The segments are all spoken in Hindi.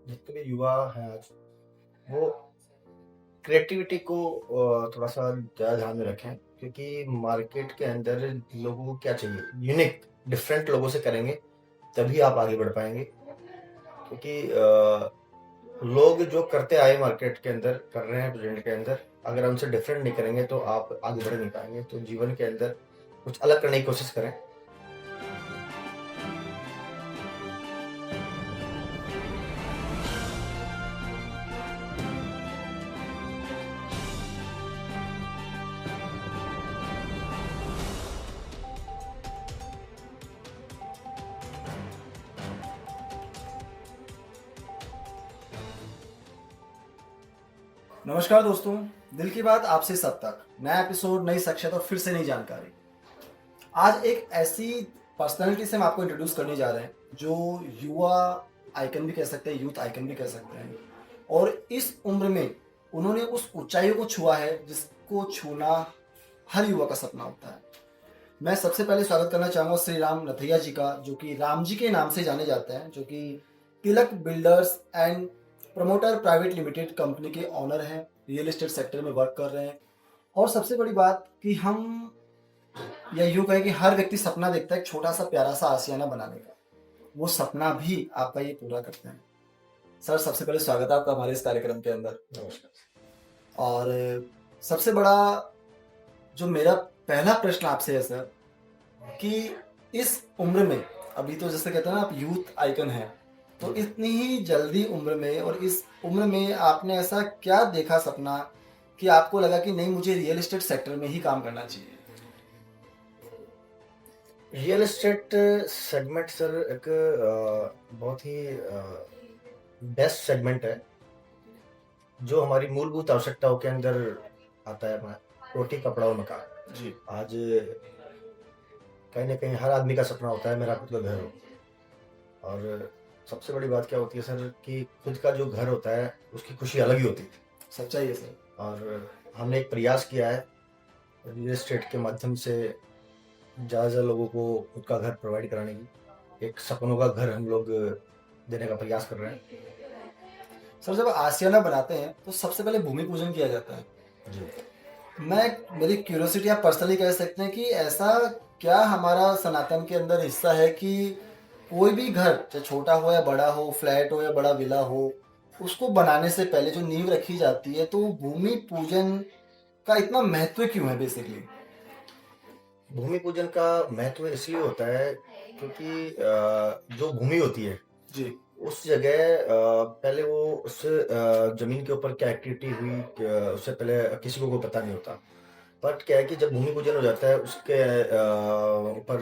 जितने भी युवा हैं आज, वो क्रिएटिविटी को थोड़ा सा ज़्यादा ध्यान में रखें, क्योंकि मार्केट के अंदर लोगों को क्या चाहिए, यूनिक डिफरेंट लोगों से करेंगे तभी आप आगे बढ़ पाएंगे। क्योंकि लोग जो करते आए मार्केट के अंदर कर रहे हैं प्रेजेंट के अंदर, अगर हमसे डिफरेंट नहीं करेंगे तो आप आगे बढ़ नहीं पाएंगे। तो जीवन के अंदर कुछ अलग करने की कोशिश करें। नमस्कार दोस्तों। दिल की बात आपसे सब तक नया एपिसोड, नई शख्सियत और फिर से नई जानकारी। आज एक ऐसी पर्सनालिटी से हम आपको इंट्रोड्यूस करने जा रहे हैं जो युवा आइकन भी कह सकते हैं, यूथ आइकन भी कह सकते हैं। और इस उम्र में उन्होंने उस ऊंचाइयों को छुआ है जिसको छूना हर युवा का सपना होता है। मैं सबसे पहले स्वागत करना चाहूँगा श्री राम नथैया जी का, जो कि राम जी के नाम से जाने जाते हैं, जो कि Tilak builders and promoter private limited company के ऑनर हैं, रियल एस्टेट सेक्टर में वर्क कर रहे हैं। और सबसे बड़ी बात कि हम या यूँ कहें कि हर व्यक्ति सपना देखता है एक छोटा सा प्यारा सा आशियाना बनाने का। वो सपना भी आपका ये पूरा करते हैं। सर, सबसे पहले स्वागत है आपका हमारे इस कार्यक्रम के अंदर। नमस्कार। और सबसे बड़ा जो मेरा पहला प्रश्न आपसे है सर, कि इस उम्र में, अभी तो जैसे कहते हैं ना आप यूथ आइकन हैं, तो इतनी ही जल्दी उम्र में और इस उम्र में आपने ऐसा क्या देखा सपना कि आपको लगा कि नहीं, मुझे रियल एस्टेट सेक्टर में ही काम करना चाहिए? रियल एस्टेट सेगमेंट सर एक बहुत ही बेस्ट सेगमेंट है, जो हमारी मूलभूत आवश्यकताओं के अंदर आता है। हमारा रोटी कपड़ा और मकान। जी। आज कहीं ना कहीं हर आदमी का सपना होता है मेरा खुद का घर हो। और सबसे बड़ी बात क्या होती है सर, कि खुद का जो घर होता है उसकी खुशी अलग ही होती है। सच्चाई है सर। और हमने एक प्रयास किया है रियल एस्टेट के माध्यम से ज़्यादा से ज़्यादा लोगों को खुद का घर प्रोवाइड कराने की, एक सपनों का घर हम लोग देने का प्रयास कर रहे हैं। सर, जब आशियाना बनाते हैं तो सबसे पहले भूमि पूजन किया जाता है। जी। मेरी क्यूरियोसिटी आप पर्सनली कह सकते हैं कि ऐसा क्या हमारा सनातन के अंदर हिस्सा है कि कोई भी घर, चाहे छोटा हो या बड़ा हो, फ्लैट हो या बड़ा विला हो, उसको बनाने से पहले जो नींव रखी जाती है, तो भूमि पूजन का इतना महत्व क्यों है बेसिकली? भूमि पूजन का महत्व इसलिए होता है क्योंकि जो भूमि होती है जी। उस जगह पहले वो उस जमीन के ऊपर क्या एक्टिविटी हुई, उससे पहले किसी को कोई पता नहीं होता। बट क्या है कि जब भूमि पूजन हो जाता है उसके ऊपर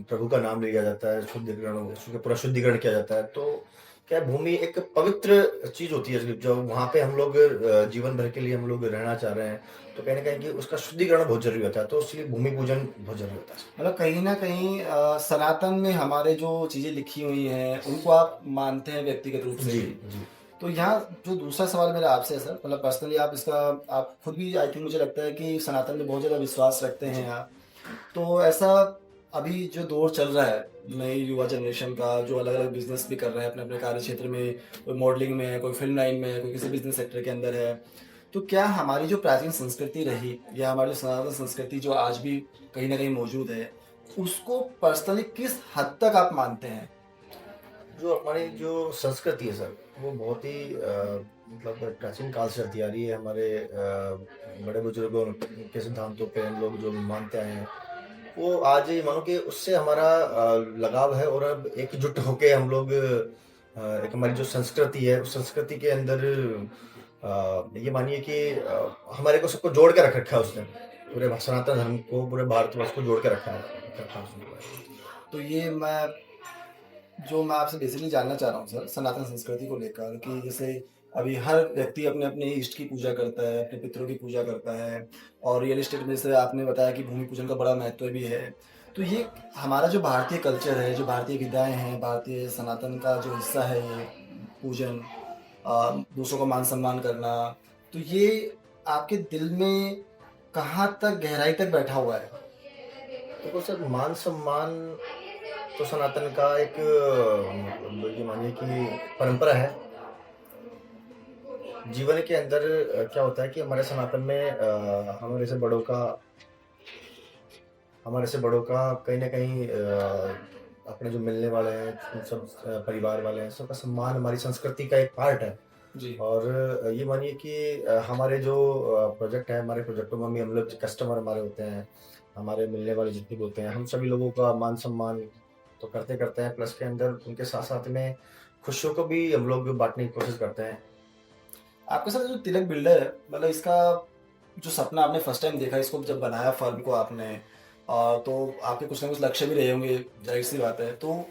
प्रभु का नाम लिया जाता है, शुद्धिकरण, उसका पूरा शुद्धिकरण किया जाता है। तो क्या है, भूमि एक पवित्र चीज होती है, जो वहाँ पे हम लोग जीवन भर के लिए हम लोग रहना चाह रहे हैं। तो कहीं ना कहीं कि उसका शुद्धिकरण बहुत जरूरी होता है, तो इसलिए भूमि पूजन बहुत जरूरी होता है। मतलब कहीं ना कहीं सनातन में हमारे जो चीज़ें लिखी हुई हैं उनको आप मानते हैं व्यक्तिगत रूप से जी भी। जी। तो यहाँ जो दूसरा सवाल मेरा आपसे है सर, मतलब पर्सनली आप इसका, आप खुद भी आई थिंक, मुझे लगता है कि सनातन में बहुत ज़्यादा विश्वास रखते जी हैं आप। तो ऐसा अभी जो दौर चल रहा है नई युवा जनरेशन का, जो अलग अलग बिजनेस भी कर रहे हैं अपने अपने कार्य क्षेत्र में, कोई मॉडलिंग में है, कोई फिल्म लाइन में है, कोई किसी बिजनेस सेक्टर के अंदर है, तो क्या हमारी जो प्राचीन संस्कृति रही या हमारी जो सनातन संस्कृति जो आज भी कहीं ना कहीं मौजूद है, उसको पर्सनली किस हद तक आप मानते हैं? जो हमारी जो संस्कृति है सर, वो बहुत ही मतलब प्राचीन काल से चलती आ रही है। हमारे बड़े बुजुर्गों के सिद्धांतों पे हम लोग जो मानते आए हैं, वो आज ही मानो कि उससे हमारा लगाव है। और अब एकजुट होके हम लोग एक हमारी जो संस्कृति है उस संस्कृति के अंदर ये मानिए कि हमारे को सबको जोड़ के रख रखा है उसने। पूरे सनातन धर्म को, पूरे भारतवर्ष को जोड़ के रखा है उसने। तो ये मैं आपसे बेसिकली जानना चाह रहा हूँ सर, सनातन संस्कृति को लेकर, कि जैसे अभी हर व्यक्ति अपने अपने इष्ट की पूजा करता है, अपने पितरों की पूजा करता है, और रियल एस्टेट में जैसे आपने बताया कि भूमि पूजन का बड़ा महत्व भी है। तो ये हमारा जो भारतीय कल्चर है, जो भारतीय विधाएं हैं, भारतीय सनातन का जो हिस्सा है ये पूजन, दूसरों का मान सम्मान करना, तो ये आपके दिल में कहाँ तक गहराई तक बैठा हुआ है? देखो सर, मान सम्मान तो सनातन का एक मतलब ये मानिए कि परंपरा है। जीवन के अंदर क्या होता है कि हमारे सनातन में हमारे से बड़ों का कहीं न कहीं अपने जो मिलने वाले हैं, उन सब परिवार वाले हैं, सबका सम्मान हमारी संस्कृति का एक पार्ट है। जी। और ये मानिए कि हमारे जो प्रोजेक्ट है, हमारे प्रोजेक्टों में भी हम लोग कस्टमर हमारे होते हैं, हमारे मिलने वाले जितने भी होते हैं, हम सभी लोगों का मान-सम्मान तो करते हैं, प्लस के अंदर उनके साथ-साथ में खुशियों को भी हम लोग बाँटने की कोशिश करते हैं। आपके साथ जो तिलक बिल्डर है, मतलब इसका जो सपना आपने फर्स्ट टाइम देखा, इसको जब बनाया फर्म को आपने, तो आपके कुछ ना कुछ लक्ष्य भी रहे होंगे, ज़ाहिर-सी बात है। तो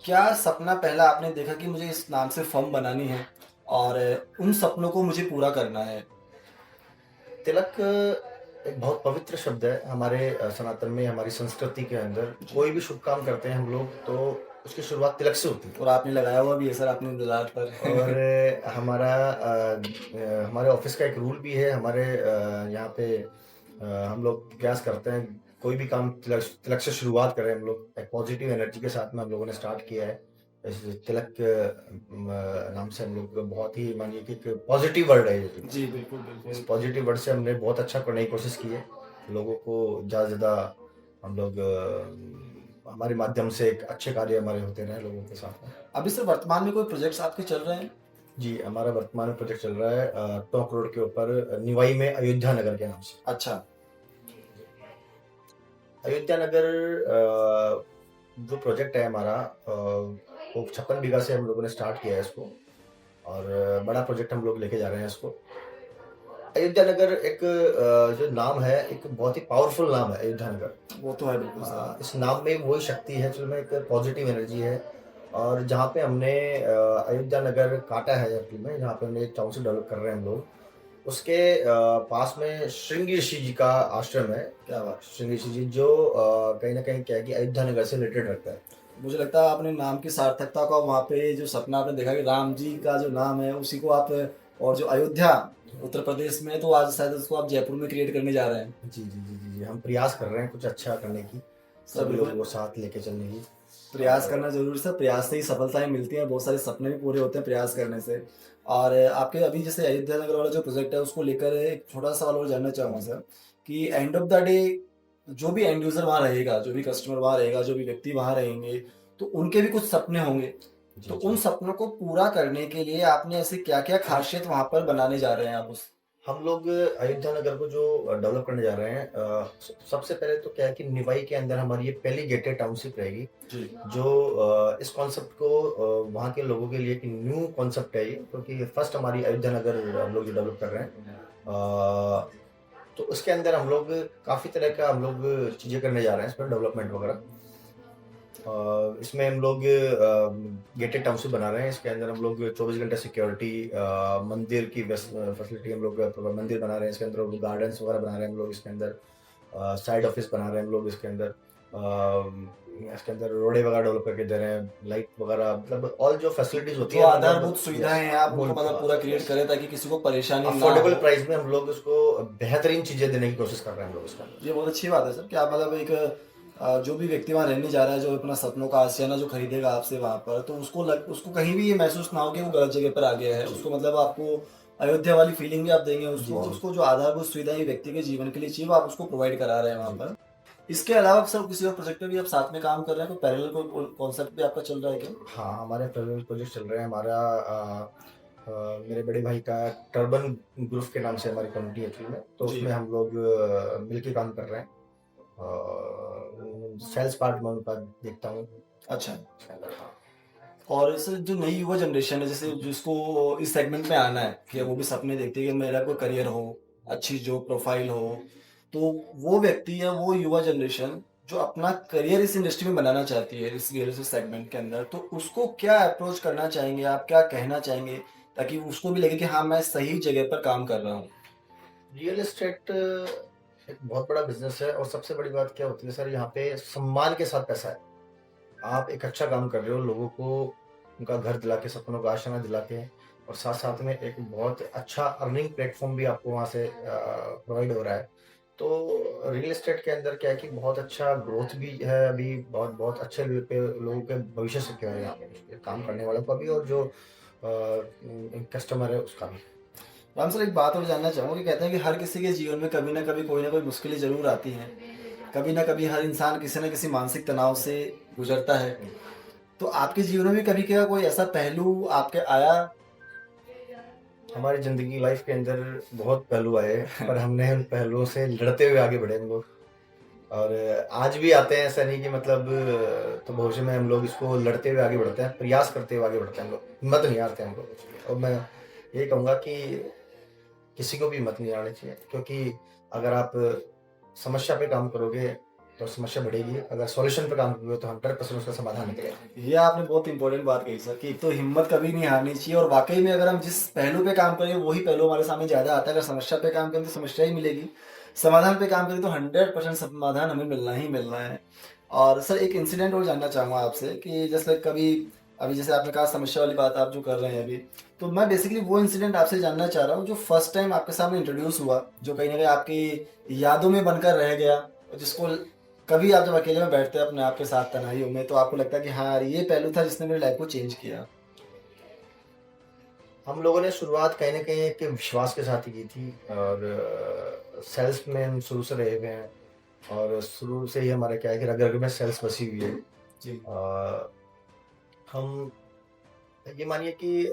क्या सपना पहला आपने देखा कि मुझे इस नाम से फर्म बनानी है और उन सपनों को मुझे पूरा करना है? तिलक एक बहुत पवित्र शब्द है हमारे सनातन में, हमारी संस्कृति के अंदर। जी। कोई भी शुभ काम करते हैं हम लोग, तो उसकी शुरुआत तिलक से होती है। और आपने लगाया हुआ भी है सर, आपने दीवार पर। और हमारे ऑफिस का एक रूल भी है, हमारे यहाँ पे हम लोग प्रयास करते हैं, कोई भी काम तिलक तिलक से शुरुआत करें हम लोग। एक पॉजिटिव एनर्जी के साथ में हम लोगों ने स्टार्ट किया है। इस तिलक नाम से हम लोग बहुत ही मानिए कि एक पॉजिटिव वर्ड है ये। जी, बिल्कुल, इस बिल्कुल। पॉजिटिव वर्ड से हमने बहुत अच्छा करने की कोशिश की है। लोगों को ज़्यादा से ज़्यादा हम लोग हमारे माध्यम से एक अच्छे कार्य हमारे होते रहें लोगों के साथ में। अभी सर वर्तमान में कोई प्रोजेक्ट्स आपके चल रहे हैं? जी, हमारा वर्तमान में प्रोजेक्ट चल रहा है टोंक रोड के ऊपर निवाई में अयोध्या नगर के नाम से। अच्छा। अयोध्या नगर जो प्रोजेक्ट है हमारा वो 56 बीघा से हम लोगों ने स्टार्ट किया है इसको, और बड़ा प्रोजेक्ट हम लोग लेके जा रहे हैं इसको। अयोध्या नगर एक जो नाम है, एक बहुत ही पावरफुल नाम है अयोध्या नगर। वो तो है बिल्कुल सर। इस नाम में वही शक्ति है जिसमें एक पॉजिटिव एनर्जी है। और जहाँ पे हमने अयोध्या नगर काटा है एक्चुअली में, जहाँ पे हमने एक टाउनशिप डेवलप कर रहे हैं हम लोग, उसके पास में श्रृंगी ऋषि जी का आश्रम है। क्या बात! श्रृंगी ऋषि जी जो कहीं न कहीं क्या है कि अयोध्या नगर से रिलेटेड रखता है। मुझे लगता है आपने नाम की सार्थकता को वहाँ पे जो सपना आपने देखा कि राम जी का जो नाम है उसी को आप, और जो अयोध्या उत्तर प्रदेश में, तो आज शायद उसको आप जयपुर में क्रिएट करने जा रहे हैं। जी, हम प्रयास कर रहे हैं कुछ अच्छा करने की, सर सभी लोगों बिल्कुल, को साथ लेके चलने की। प्रयास और करना ज़रूरी है सर, प्रयास से ही सफलताएँ मिलती हैं, बहुत सारे सपने भी पूरे होते हैं प्रयास करने से। और आपके अभी जैसे अयोध्या नगर वाला जो प्रोजेक्ट है उसको लेकर एक छोटा-सा सवाल और जानना चाहूँगा सर, कि एंड ऑफ द डे जो भी एंड यूज़र वहाँ रहेगा, जो भी कस्टमर वहाँ रहेगा, जो भी व्यक्ति वहाँ रहेंगे, तो उनके भी कुछ सपने होंगे। तो जी। उन सपनों को पूरा करने के लिए आपने ऐसी क्या-क्या खासियत वहाँ पर बनाने जा रहे हैं आप उस? हम लोग अयोध्या नगर को जो डेवलप करने जा रहे हैं, सबसे पहले तो क्या है कि निवाई के अंदर हमारी ये पहली गेटेड टाउनशिप रहेगी, जी। जो इस कॉन्सेप्ट को वहाँ के लोगों के लिए एक न्यू कॉन्सेप्ट है ये, क्योंकि फर्स्ट हमारी अयोध्या नगर हम लोग जो डेवलप कर रहे हैं। तो उसके अंदर हम लोग काफ़ी तरह का हम लोग चीज़ें करने जा रहे हैं, इसमें डेवलपमेंट वगैरह। इसमें हम लोग गेटेड टाउनशिप बना रहे हैं। इसके अंदर हम लोग 24 घंटे सिक्योरिटी, मंदिर की फैसिलिटी हम लोग मंदिर बना रहे हैं। इसके अंदर गार्डन्स वगैरह बना रहे हैं हम लोग इसके अंदर। साइड ऑफिस बना रहे हैं हम लोग इसके अंदर। इसके अंदर रोडें वगैरह डेवलप करके दे रहे हैं, लाइट वगैरह, मतलब ऑल जो फैसिलिटीज़ होती जो है आधारभूत मतलब सुविधाएँ यस, हैं आप उनको मूल मतलब पूरा क्रिएट करें ताकि किसी को परेशानी ना अफोर्डेबल हो। प्राइस में हम लोग उसको बेहतरीन चीज़ें देने की कोशिश कर रहे हैं हम लोग इसके अंदर। ये बहुत अच्छी बात है सर कि आप मतलब एक जो भी व्यक्ति वहाँ रहने जा रहा है, जो अपना सपनों का आशियाना जो खरीदेगा आपसे वहाँ पर, तो उसको कहीं भी ये महसूस ना हो कि वो गलत जगह पर आ गया है। जी। उसको मतलब आपको अयोध्या वाली फीलिंग भी आप देंगे जी, उसको, और जी। उसको जो आधारभूत सुविधाएँ व्यक्ति के जीवन के लिए चाहिए वो आप उसको प्रोवाइड करा रहे हैं वहाँ जी। पर। इसके अलावा सर किसी और प्रोजेक्ट पे भी आप साथ में काम कर रहे हैं? कोई पैरेलल कोई कॉन्सेप्ट भी आपका चल रहा है क्या? हाँ, हमारे पैरेलल प्रोजेक्ट चल रहे हैं। हमारा मेरे बड़े भाई का टर्बन ग्रुप के नाम से हमारी कम्युनिटी है एक्चुअली में, तो जी। उसमें हम लोग मिलके काम कर रहे हैं। सेल्स पार्ट मैं उनका देखता हूँ। अच्छा। हाँ। और सर जो नई युवा जनरेशन है, जैसे जिसको इस सेगमेंट में आना है, कि वो भी सपने देखती है कि मेरा कोई करियर हो, अच्छी जॉब प्रोफाइल हो, तो वो व्यक्ति या वो युवा जनरेशन जो अपना करियर इस इंडस्ट्री में बनाना चाहती है, इस रियल एस्टेट सेगमेंट के अंदर, तो उसको क्या अप्रोच करना चाहेंगे आप, क्या कहना चाहेंगे ताकि उसको भी लगे कि हाँ मैं सही जगह पर काम कर रहा हूँ? रियल एस्टेट एक बहुत बड़ा बिजनेस है, और सबसे बड़ी बात क्या होती है सर, यहाँ पे सम्मान के साथ पैसा है। आप एक अच्छा काम कर रहे हो, लोगों को उनका घर दिला के, सपनों का आशियाना दिला के, और साथ साथ में एक बहुत अच्छा अर्निंग प्लेटफॉर्म भी आपको वहाँ से प्रोवाइड हो रहा है। तो रियल एस्टेट के अंदर क्या है कि बहुत अच्छा ग्रोथ भी है अभी, बहुत बहुत अच्छे लेवल पे लोगों के भविष्य सिक्योर है यहाँ पे, काम करने वालों का भी और जो कस्टमर है उसका भी। राम सर, एक बात और जानना चाहूँगा कि कहते हैं कि हर किसी के जीवन में कभी ना कभी कोई ना कोई मुश्किलें ज़रूर आती हैं। कभी ना कभी हर इंसान किसी न किसी मानसिक तनाव से गुज़रता है। तो आपके जीवन में भी कभी क्या कोई ऐसा पहलू आपके आया? हमारी ज़िंदगी लाइफ के अंदर बहुत पहलू आए हैं, पर हमने उन पहलुओं से लड़ते हुए आगे बढ़े हम लोग। और आज भी आते हैं, ऐसा नहीं कि मतलब तो भविष्य में हम लोग इसको लड़ते हुए आगे बढ़ते हैं, प्रयास करते हुए आगे बढ़ते हैं हम लोग, हिम्मत नहीं हारते हम लोग। और मैं ये कहूँगा कि किसी को भी हिम्मत नहीं हारनी चाहिए, क्योंकि अगर आप समस्या पे काम करोगे तो समस्या बढ़ेगी, अगर सॉल्यूशन पे काम करोगे तो 100% उसका समाधान निकलेगा। ये आपने बहुत इंपॉर्टेंट बात कही सर कि एक तो हिम्मत कभी नहीं हारनी चाहिए, और वाकई में अगर हम जिस पहलू पे काम करें वही पहलू हमारे सामने ज़्यादा आता है। अगर समस्या पे काम करें तो समस्या ही मिलेगी, समाधान पे काम करें तो 100% समाधान हमें मिलना ही मिलना है। और सर, एक इंसिडेंट और जानना चाहूँगा आपसे कि जैसे कभी अभी जैसे आपने कहा समस्या वाली बात आप जो कर रहे हैं अभी, तो मैं बेसिकली वो इंसिडेंट आपसे जानना चाह रहा हूँ जो फर्स्ट टाइम आपके सामने इंट्रोड्यूस हुआ, जो कहीं ना कहीं आपकी यादों में बनकर रह गया, और जिसको कभी आप जब अकेले में बैठते हैं अपने आप के साथ तन्हाइयों में, तो आपको लगता है कि हाँ यार, ये पहलू था जिसने मेरी लाइफ को चेंज किया। हम लोगों ने शुरुआत कहीं न कहीं एक विश्वास के साथ ही की थी, और सेल्स में हम शुरू से रहे हुए हैं, और शुरू से ही हमारा क्या है कि रग-रग में सेल्स बसी हुई है। जी। हम ये मानिए कि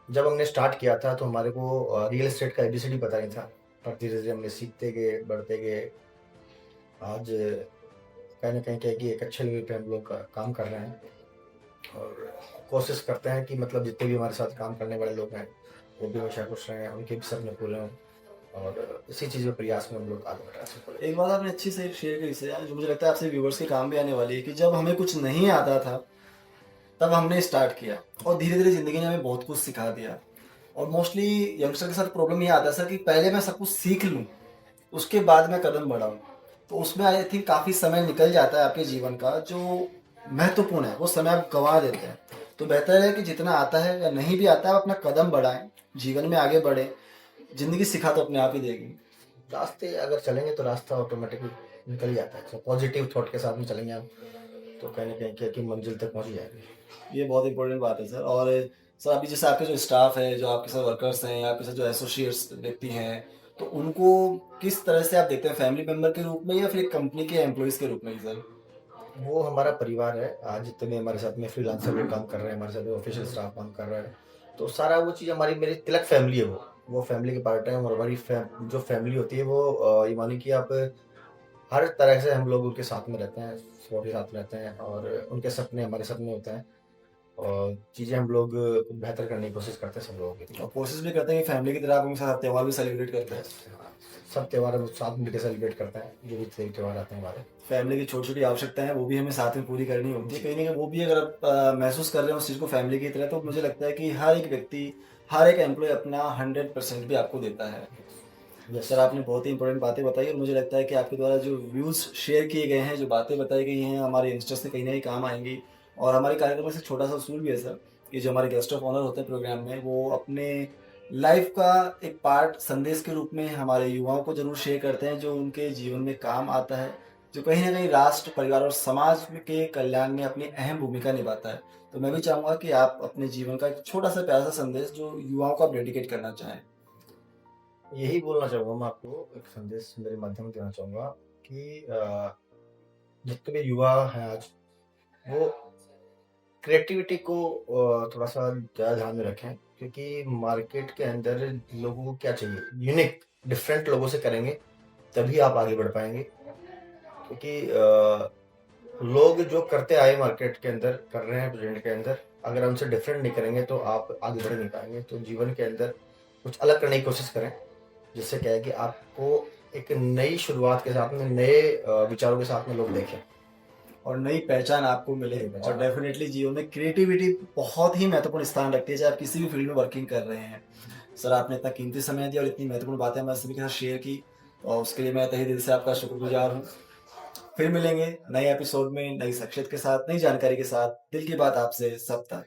जब हमने स्टार्ट किया था तो हमारे को रियल एस्टेट का एबीसीडी पता नहीं था, पर धीरे-धीरे हमने सीखते गए, बढ़ते गए। आज कहीं न कहीं क्या है कि एक अच्छे लेवल पे हम लोग काम कर रहे हैं, और कोशिश करते हैं कि मतलब जितने भी हमारे साथ काम करने वाले लोग हैं, वो भी हमेशा खुश रहें, उनके भी सपने पूरे हों, और इसी चीज़ में प्रयास में हम लोग आगे बढ़ रहे हैं। एक बात आपने अच्छी से शेयर करी सर, जो मुझे लगता है आपसे व्यूवर्स के काम भी आने वाली है, कि जब हमें कुछ नहीं आता था तब हमने स्टार्ट किया, और धीरे धीरे जिंदगी ने हमें बहुत कुछ सिखा दिया। और मोस्टली यंगस्टर के साथ प्रॉब्लम ये आता है सर कि पहले मैं सब कुछ सीख लूँ, उसके बाद मैं कदम बढ़ाऊँ। तो उसमें आई थिंक काफ़ी समय निकल जाता है आपके जीवन का जो महत्वपूर्ण है, वो समय आप गंवा देते हैं। तो बेहतर है कि जितना आता है या नहीं भी आता है, आप अपना कदम बढ़ाएं, जीवन में आगे बढ़ें। ज़िंदगी सिखा तो अपने आप ही देगी। रास्ते अगर चलेंगे तो रास्ता ऑटोमेटिकली निकल ही जाता है। तो पॉजिटिव थॉट के साथ में चलेंगे आप, तो कहीं न कहीं क्या है कि मंजिल तक पहुँच ही जाएँगे। ये बहुत इंपॉर्टेंट बात है सर। और सर, अभी जैसे आपके जो स्टाफ है, जो आपके साथ वर्कर्स हैं, या आपके साथ जो एसोसिएट्स व्यक्ति हैं, तो उनको किस तरह से आप देखते हैं, फैमिली मेंबर के रूप में या फिर एक कंपनी के एम्प्लॉइज़ के रूप में ही सर? वो हमारा परिवार है। आज जितने भी हमारे साथ में फ्रीलांसर लोग काम कर रहे हैं, हमारे साथ में ऑफिशियल स्टाफ काम कर रहा है, तो सारा वो चीज़ हमारी मेरी तिलक फैमिली है वो फैमिली के पार्ट है। और हमारी जो फैमिली होती है वो ये मानिए कि आप हर तरह से हम लोग उनके साथ में रहते हैं, सपोर्ट के साथ रहते हैं, और उनके सपने हमारे सपने होते हैं, और चीज़ें हम लोग बेहतर करने की कोशिश करते हैं सब लोगों के लिए। और कोशिश भी करते हैं कि फैमिली की तरह आप उनके साथ त्योहार भी सेलिब्रेट करते हैं। हाँ, सब त्योहार हम साथ मिलकर सेलिब्रेट करते हैं, जो भी त्योहार आते हैं हमारे। फैमिली की छोटी-छोटी आवश्यकताएँ हैं, वो भी हमें साथ में पूरी करनी होती है। कहीं न कहीं वो भी अगर आप महसूस कर रहे हैं उस चीज़ को फैमिली की तरह, तो मुझे लगता है कि हर एक व्यक्ति, हर एक एम्प्लॉयी अपना 100% भी आपको देता है। यस। सर, आपने बहुत ही इंपॉर्टेंट बातें बताई, और मुझे लगता है कि आपके द्वारा जो व्यूज़ शेयर किए गए हैं, जो बातें बताई गई हैं, हमारे यंगस्टर्स से कहीं न कहीं काम आएँगी। और हमारे कार्यक्रम में से छोटा-सा उसूल भी है सर, कि जो हमारे गेस्ट ऑफ ऑनर होते हैं प्रोग्राम में, वो अपने लाइफ़ का एक पार्ट संदेश के रूप में हमारे युवाओं को ज़रूर शेयर करते हैं, जो उनके जीवन में काम आता है, जो कहीं न कहीं राष्ट्र, परिवार और समाज में के कल्याण में अपनी अहम भूमिका निभाता है। तो मैं भी चाहूँगा कि आप अपने जीवन का एक छोटा-सा प्यारा-सा संदेश जो युवाओं को आप डेडिकेट करना चाहें। यही बोलना चाहूँगा मैं आपको, एक संदेश मेरे माध्यम से देना चाहूँगा कि जितने भी युवा हैं आज, वो क्रिएटिविटी को थोड़ा-सा ज़्यादा ध्यान में रखें, क्योंकि मार्केट के अंदर लोगों को क्या चाहिए? यूनिक, डिफरेंट लोगों से करेंगे, तभी आप आगे बढ़ पाएँगे। क्योंकि लोग जो करते आए मार्केट के अंदर, कर रहे हैं प्रेज़ेंट के अंदर, अगर हम उनसे डिफरेंट नहीं करेंगे तो आप आगे बढ़ नहीं पाएँगे। तो जीवन के अंदर कुछ अलग करने की कोशिश करें, जिससे क्या है कि आपको एक नई शुरुआत के साथ में, नए विचारों के साथ में लोग देखें। और नई पहचान आपको मिले। नई और पहचान। डेफिनेटली जीवन में क्रिएटिविटी बहुत ही महत्वपूर्ण स्थान रखती है, चाहे आप किसी भी फील्ड में वर्किंग कर रहे हैं। सर, आपने इतना कीमती समय दिया और इतनी महत्वपूर्ण बातें हमारे सभी के साथ शेयर की, और उसके लिए मैं तहे दिल से आपका शुक्रगुजार हूँ। फिर मिलेंगे नए एपिसोड में, नई शख्सियत के साथ, नई जानकारी के साथ। दिल की बात आपसे सब तक।